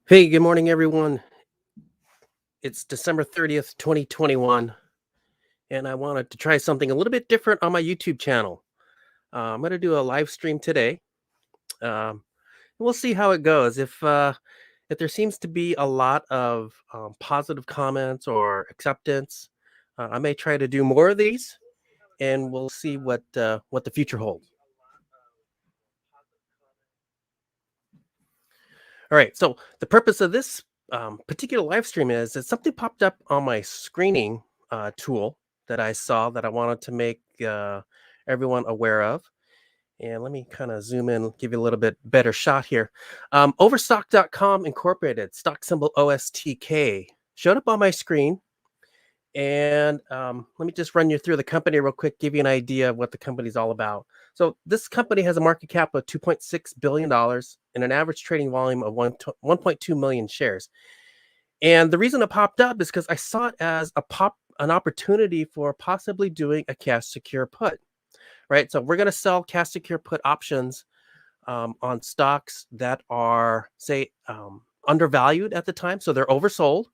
Hey, good morning, everyone. It's December 30th, 2021, and I wanted to try something a little bit different on my YouTube channel. I'm going to do a live stream today. We'll see how it goes. If there seems to be a lot of positive comments or acceptance, I may try to do more of these, and we'll see what the future holds. All right. So the purpose of this particular live stream is that something popped up on my screening tool that I saw that I wanted to make everyone aware of. And let me kind of zoom in, give you a little bit better shot here. Overstock.com Incorporated, stock symbol OSTK, showed up on my screen. And let me just run you through the company real quick, give you an idea of what the company's all about. So this company has a market cap of $2.6 billion and an average trading volume of 1.2 million shares. And the reason it popped up is because I saw it as an opportunity for possibly doing a cash secure put, right? So we're going to sell cash secure put options on stocks that are, say, undervalued at the time. So they're oversold.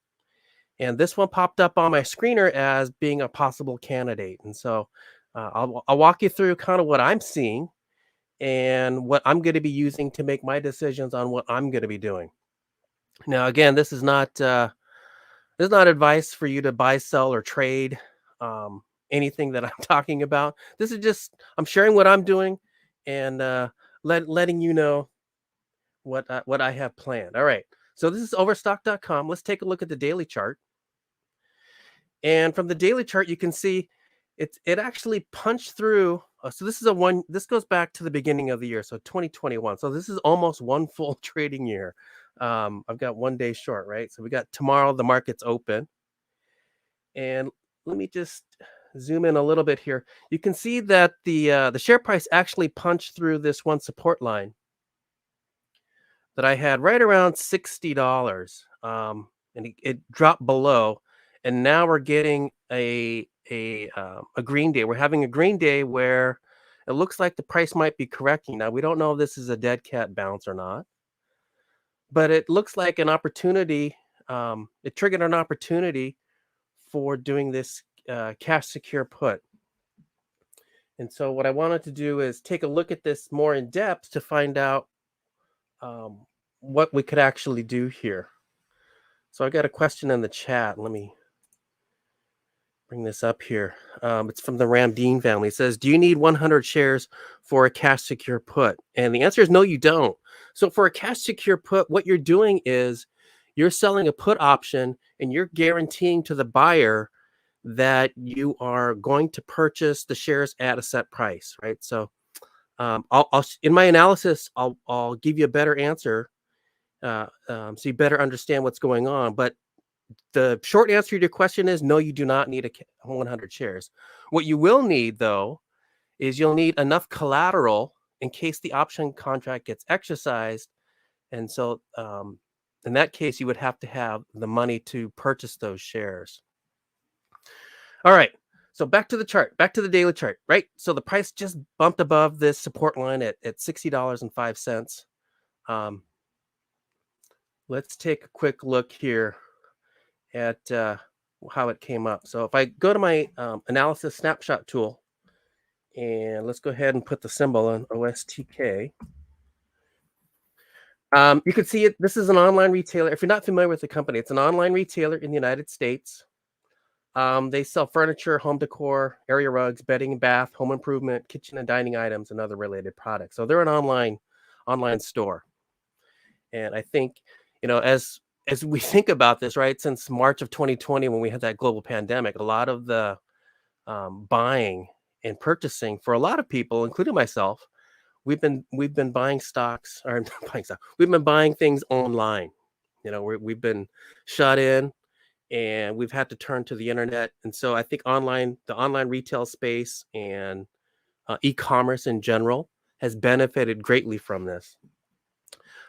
And this one popped up on my screener as being a possible candidate. And so I'll walk you through kind of what I'm seeing and what I'm going to be using to make my decisions on what I'm going to be doing. Now, again, this is not advice for you to buy, sell, or trade anything that I'm talking about. This is just I'm sharing what I'm doing and letting you know what I have planned. All right. So this is overstock.com. Let's take a look at the daily chart. And from the daily chart, you can see it actually punched through. So this is a one. This goes back to the beginning of the year, so 2021. So this is almost one full trading year. I've got 1 day short, right? So we got tomorrow. The market's open, and let me just zoom in a little bit here. You can see that the share price actually punched through this one support line that I had right around $60, and it dropped below, and now we're getting a green day. We're having a green day where it looks like the price might be correcting. Now we don't know if this is a dead cat bounce or not, but it looks like an opportunity. It triggered an opportunity for doing this cash secure put. And so what I wanted to do is take a look at this more in depth to find out um, what we could actually do here. So I got a question in the chat. Let me bring this up here. It's from the Ramdeen family. It says, do you need 100 shares for a cash secure put? And the answer is no, you don't. So for a cash secure put, what you're doing is you're selling a put option and you're guaranteeing to the buyer that you are going to purchase the shares at a set price, right? So I'll in my analysis, I'll give you a better answer so you better understand what's going on. But the short answer to your question is no, you do not need 100 shares. What you will need, though, is you'll need enough collateral in case the option contract gets exercised. And so in that case, you would have to have the money to purchase those shares. All right. So back to the chart, back to the daily chart, right? So the price just bumped above this support line at $60.05. Let's take a quick look here at how it came up. So if I go to my analysis snapshot tool, and let's go ahead and put the symbol on OSTK. You can see it. This is an online retailer. If you're not familiar with the company, it's an online retailer in the United States. They sell furniture, home decor, area rugs, bedding and bath, home improvement, kitchen and dining items, and other related products. So they're an online store. And I think, as we think about this, right, since March of 2020, when we had that global pandemic, a lot of the buying and purchasing for a lot of people, including myself, we've been buying stocks or not buying stock. We've been buying things online. We've been shut in, and we've had to turn to the internet. And so I think the online retail space and e-commerce in general has benefited greatly from this.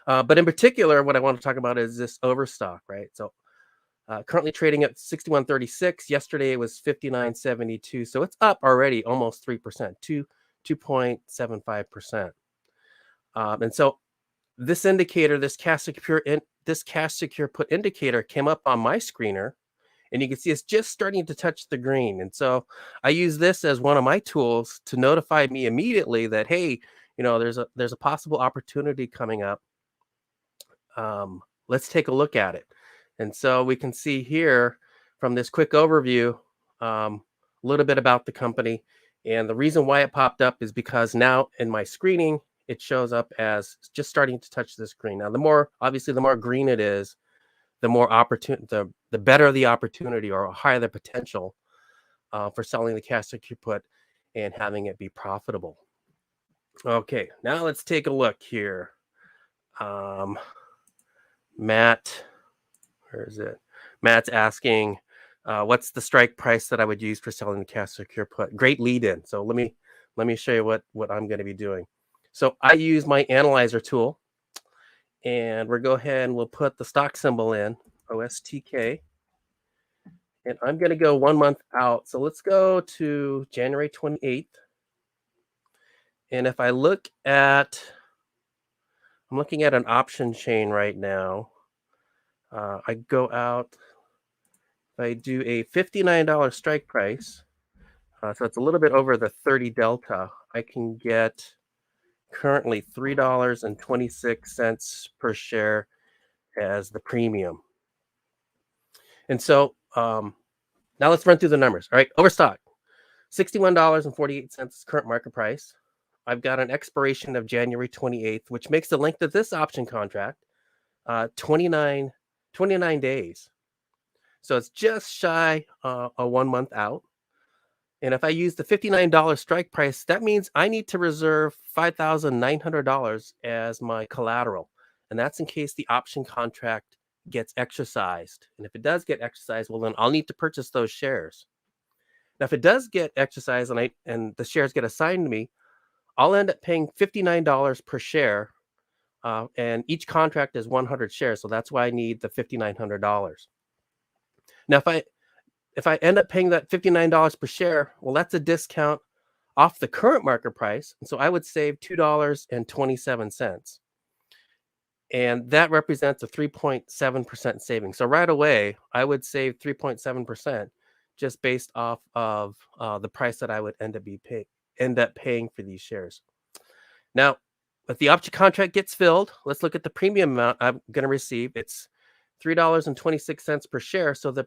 But in particular, what I want to talk about is this overstock, right? So currently trading at 61.36. Yesterday it was 59.72. So it's up already almost 3%, 2.75%. And so this indicator, this cash secure put indicator came up on my screener, and you can see it's just starting to touch the green. And so I use this as one of my tools to notify me immediately that, hey, there's a possible opportunity coming up. Let's take a look at it. And so we can see here from this quick overview a little bit about the company. And the reason why it popped up is because now in my screening, it shows up as just starting to touch the screen. Now, the more green it is, the more opportunity, the better the opportunity or higher the potential for selling the cash secure put and having it be profitable. Okay, now let's take a look here. Matt, where is it? Matt's asking, what's the strike price that I would use for selling the cash secure put? Great lead in. So let me show you what I'm going to be doing. So I use my analyzer tool, and we'll go ahead and we'll put the stock symbol in, OSTK, and I'm going to go 1 month out. So let's go to January 28th. And if I'm looking at an option chain right now. I go out, I do a $59 strike price. So it's a little bit over the 30 delta. I can get currently $3.26 per share as the premium. And so now let's run through the numbers. All right, overstock, $61.48 current market price. I've got an expiration of January 28th, which makes the length of this option contract 29 days. So it's just shy a 1 month out. And if I use the $59 strike price, that means I need to reserve $5,900 as my collateral. And that's in case the option contract gets exercised. And if it does get exercised, well, then I'll need to purchase those shares. Now, if it does get exercised and the shares get assigned to me, I'll end up paying $59 per share. And each contract is 100 shares. So that's why I need the $5,900. Now, if I end up paying that $59 per share, well, that's a discount off the current market price. And so I would save $2.27. And that represents a 3.7% savings. So right away, I would save 3.7% just based off of the price that I would end up paying for these shares. Now, if the option contract gets filled, let's look at the premium amount I'm going to receive. It's $3.26 per share. So the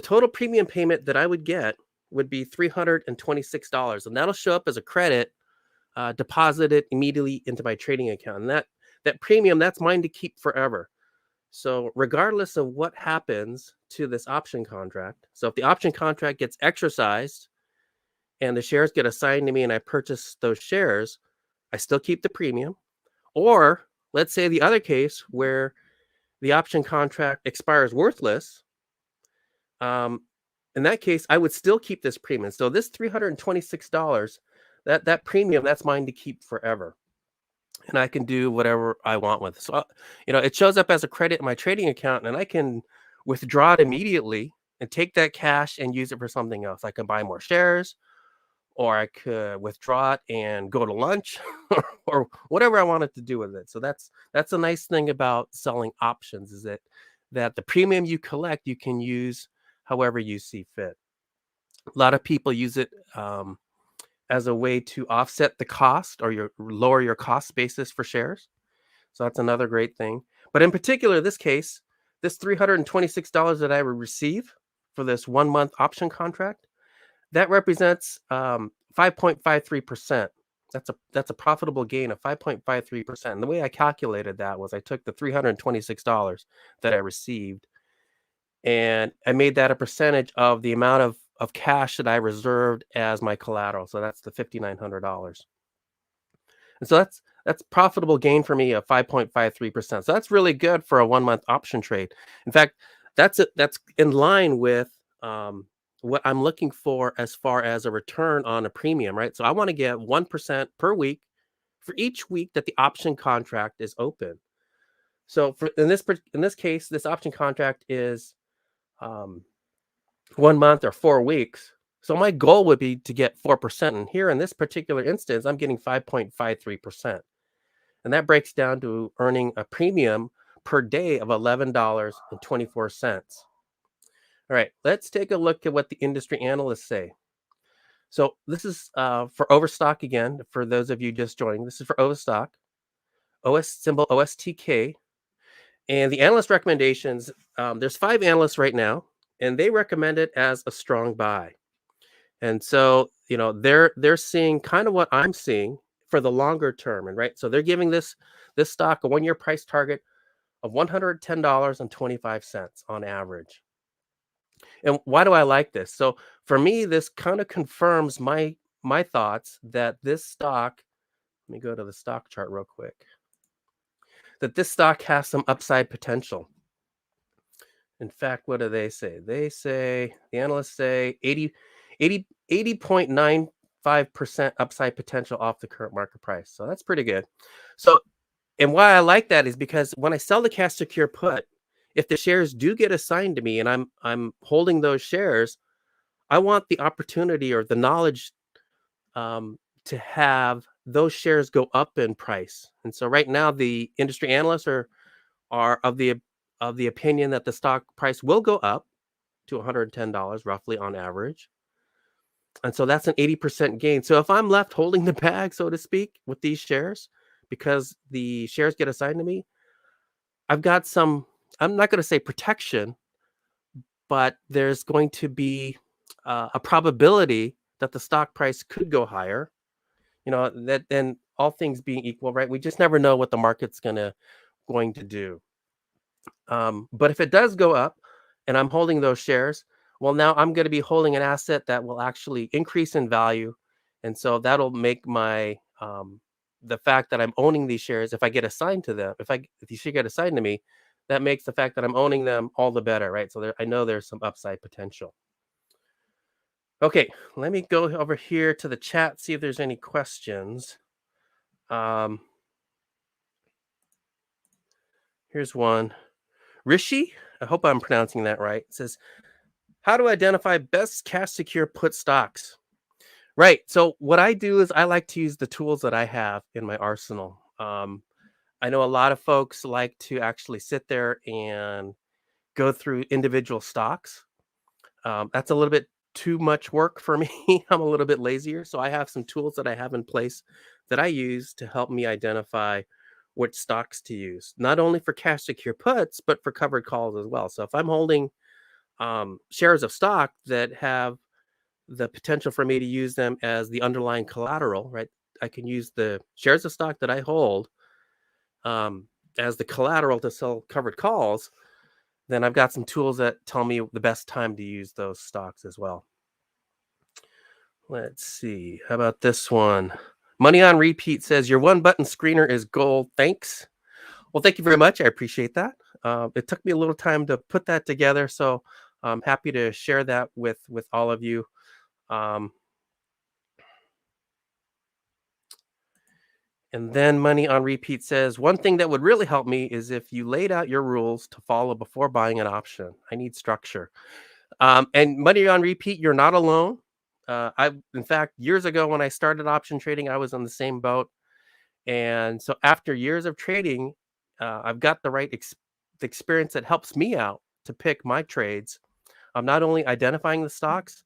total premium payment that I would get would be $326, and that'll show up as a credit deposited immediately into my trading account. And that premium, that's mine to keep forever. So regardless of what happens to this option contract, so if the option contract gets exercised and the shares get assigned to me and I purchase those shares, I still keep the premium. Or let's say the other case where the option contract expires worthless. In that case, I would still keep this premium. So this $326, that premium, that's mine to keep forever. And I can do whatever I want with it. So, it shows up as a credit in my trading account, and I can withdraw it immediately and take that cash and use it for something else. I can buy more shares, or I could withdraw it and go to lunch or whatever I wanted to do with it. So that's a nice thing about selling options, is that the premium you collect, you can use however you see fit. A lot of people use it as a way to offset the cost or lower your cost basis for shares. So that's another great thing. But in particular, this case, this $326 that I would receive for this 1 month option contract, that represents 5.53%. That's a profitable gain of 5.53%. And the way I calculated that was I took the $326 that I received, and I made that a percentage of the amount of cash that I reserved as my collateral. So that's the $5,900. And so that's profitable gain for me of 5.53%. So that's really good for a 1 month option trade. In fact, that's in line with what I'm looking for as far as a return on a premium, right? So I want to get 1% per week for each week that the option contract is open. So in this case, this option contract is 1 month or 4 weeks. So my goal would be to get 4%. And here in this particular instance, I'm getting 5.53%. And that breaks down to earning a premium per day of $11.24. All right, let's take a look at what the industry analysts say. So this is for Overstock again. For those of you just joining, this is for Overstock, OS symbol OSTK, and the analyst recommendations. There's 5 analysts right now, and they recommend it as a strong buy. And so they're seeing kind of what I'm seeing for the longer term, and right. So they're giving this stock a 1-year price target of $110.25 on average. And why do I like this? So for me, this kind of confirms my thoughts that this stock, let me go to the stock chart real quick, that this stock has some upside potential. In fact, what do they say? They say, the analysts say 80.95% upside potential off the current market price. So that's pretty good. So, and why I like that is because when I sell the cash secure put, if the shares do get assigned to me and I'm holding those shares, I want the opportunity or the knowledge to have those shares go up in price. And so right now, the industry analysts are of the opinion that the stock price will go up to $110 roughly on average. And so that's an 80% gain. So if I'm left holding the bag, so to speak, with these shares, because the shares get assigned to me, I've got some, I'm not going to say protection, but there's going to be a probability that the stock price could go higher. That then all things being equal, right? We just never know what the market's going to do. But if it does go up and I'm holding those shares, well, now I'm going to be holding an asset that will actually increase in value. And so that'll make my the fact that I'm owning these shares, if I get assigned to them, if these should get assigned to me, that makes the fact that I'm owning them all the better, right? So I know there's some upside potential. Okay, let me go over here to the chat, see if there's any questions. Here's one. Rishi, I hope I'm pronouncing that right. It says, how to identify best cash secure put stocks. Right. So what I do is I like to use the tools that I have in my arsenal. I know a lot of folks like to actually sit there and go through individual stocks. That's a little bit too much work for me. I'm a little bit lazier. So I have some tools that I have in place that I use to help me identify which stocks to use, not only for cash secure puts, but for covered calls as well. So if I'm holding shares of stock that have the potential for me to use them as the underlying collateral, right? I can use the shares of stock that I hold as the collateral to sell covered calls. Then I've got some tools that tell me the best time to use those stocks as well. Let's see. How about this one? Money on Repeat says, your one button screener is gold. Thanks. Well, thank you very much. I appreciate that. It took me a little time to put that together, so I'm happy to share that with all of you. And then Money on Repeat says, one thing that would really help me is if you laid out your rules to follow before buying an option. I need structure. And Money on Repeat, you're not alone. In fact, years ago when I started option trading, I was on the same boat. And so after years of trading, I've got the the experience that helps me out to pick my trades. I'm not only identifying the stocks,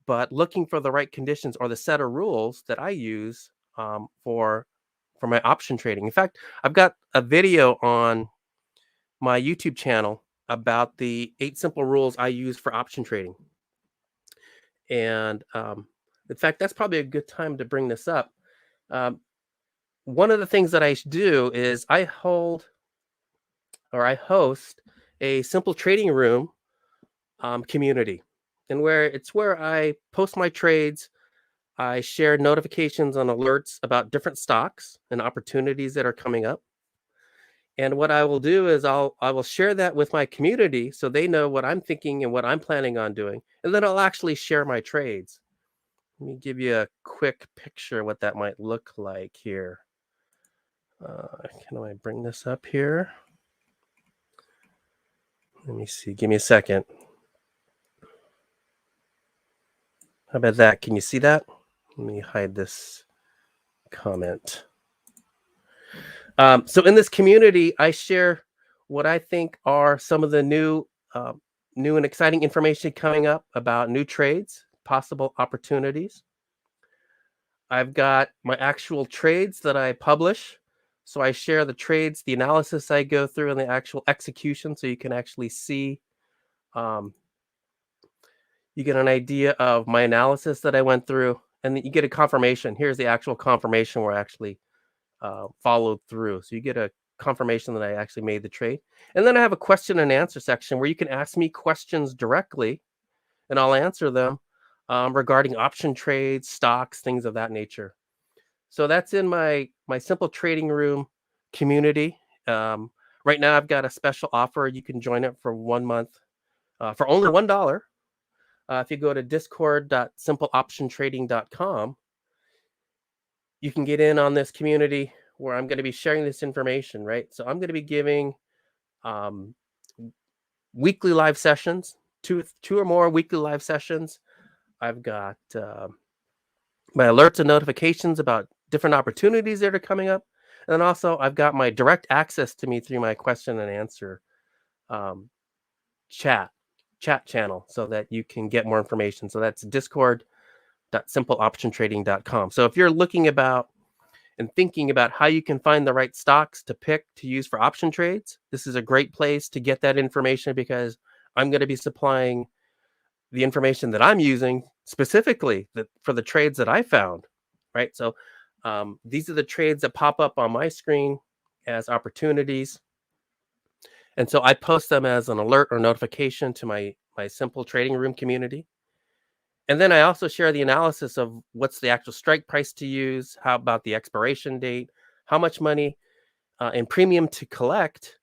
but looking for the right conditions or the set of rules that I use for my option trading. In fact, I've got a video on my YouTube channel about the 8 simple rules I use for option trading. And in fact, that's probably a good time to bring this up. One of the things that I do is I host a simple trading room community, and where I post my trades. I share notifications on alerts about different stocks and opportunities that are coming up. And what I will do is I will share that with my community so they know what I'm thinking and what I'm planning on doing. And then I'll actually share my trades. Let me give you a quick picture of what that might look like here. Can I bring this up here? Let me see. Give me a second. How about that? Can you see that? Let me hide this comment. So in this community, I share what I think are some of the new and exciting information coming up about new trades, possible opportunities. I've got my actual trades that I publish. So I share the trades, the analysis I go through, and the actual execution, so you can actually see. Um, you get an idea of my analysis that I went through, and then you get a confirmation. Here's the actual confirmation where I actually followed through. So you get a confirmation that I actually made the trade. And then I have a question and answer section where you can ask me questions directly, and I'll answer them regarding option trades, stocks, things of that nature. So that's in my simple trading room community. Um, right now, I've got a special offer. You can join it for 1 month for only $1. If you go to discord.simpleoptiontrading.com, you can get in on this community where I'm going to be sharing this information, right? So I'm going to be giving um, weekly live sessions, two or more weekly live sessions. I've got my alerts and notifications about different opportunities that are coming up. And then also I've got my direct access to me through my question and answer um, chat channel so that you can get more information. So that's discord.simpleoptiontrading.com. So if you're looking about and thinking about how you can find the right stocks to pick to use for option trades, this is a great place to get that information because I'm going to be supplying the information that I'm using specifically for the trades that I found, right? So these are the trades that pop up on my screen as opportunities. And so I post them as an alert or notification to my simple trading room community. And then I also share the analysis of what's the actual strike price to use, how about the expiration date, how much money and premium to collect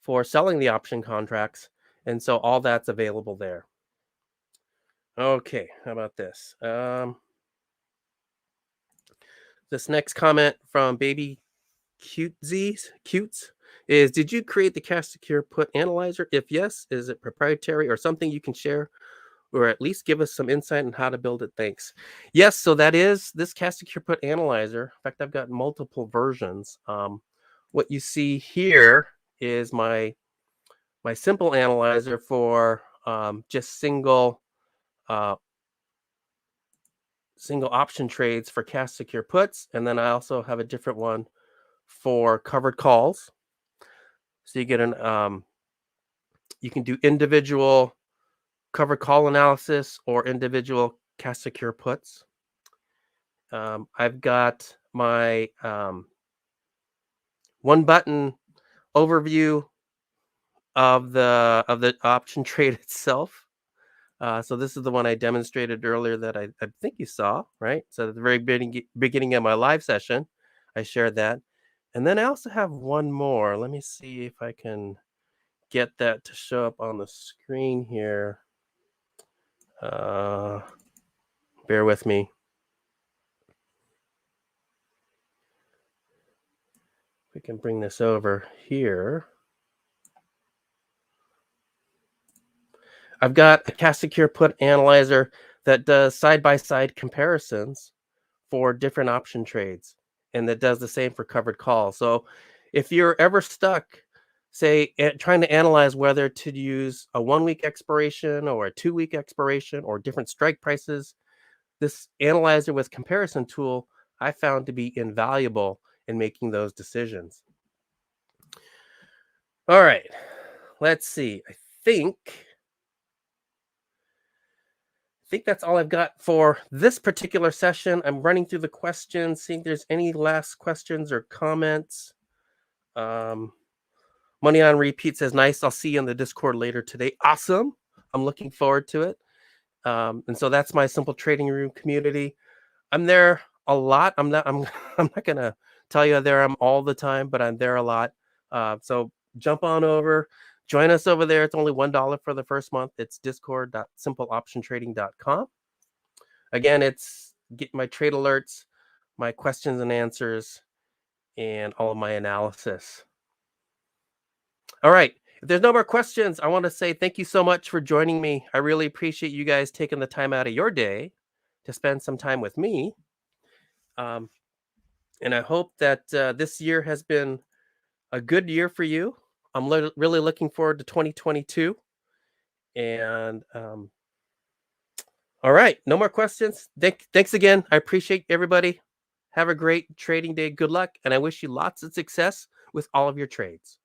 for selling the option contracts. And so all that's available there. Okay, how about this? This next comment from Baby Cutes is, did you create the cash secure put analyzer? If yes, is it proprietary or something you can share or at least give us some insight on how to build it? Thanks. Yes, so that is this cash secure put analyzer. In fact, I've got multiple versions. What you see here is my simple analyzer for just uh, single option trades for cash secure puts, and then I also have a different one for covered calls. So you get you can do individual covered call analysis or individual cash secure puts. I've got my one button overview of the option trade itself. So this is the one I demonstrated earlier that I think you saw, right? So at the very beginning of my live session, I shared that. And then I also have one more. Let me see if I can get that to show up on the screen here. Uh, bear with me. We can bring this over here. I've got a cash secure put analyzer that does side-by-side comparisons for different option trades, and that does the same for covered calls. So if you're ever stuck, say, trying to analyze whether to use a 1 week expiration or a 2 week expiration or different strike prices, this analyzer with comparison tool I found to be invaluable in making those decisions. All right, let's see. I think that's all I've got for this particular session. I'm running through the questions, seeing if there's any last questions or comments. Um, Money on Repeat says, nice. I'll see you in the Discord later today. Awesome. I'm looking forward to it. And so that's my simple trading room community. I'm there a lot. I'm not gonna tell you there I'm all the time, but I'm there a lot. So jump on over, join us over there. It's only $1 for the first month. It's discord.simpleoptiontrading.com. Again, it's get my trade alerts, my questions and answers, and all of my analysis. All right. If there's no more questions, I want to say thank you so much for joining me. I really appreciate you guys taking the time out of your day to spend some time with me. Um, And I hope that this year has been a good year for you. I'm really looking forward to 2022. And all right, no more questions. Thanks again. I appreciate everybody. Have a great trading day. Good luck, and I wish you lots of success with all of your trades.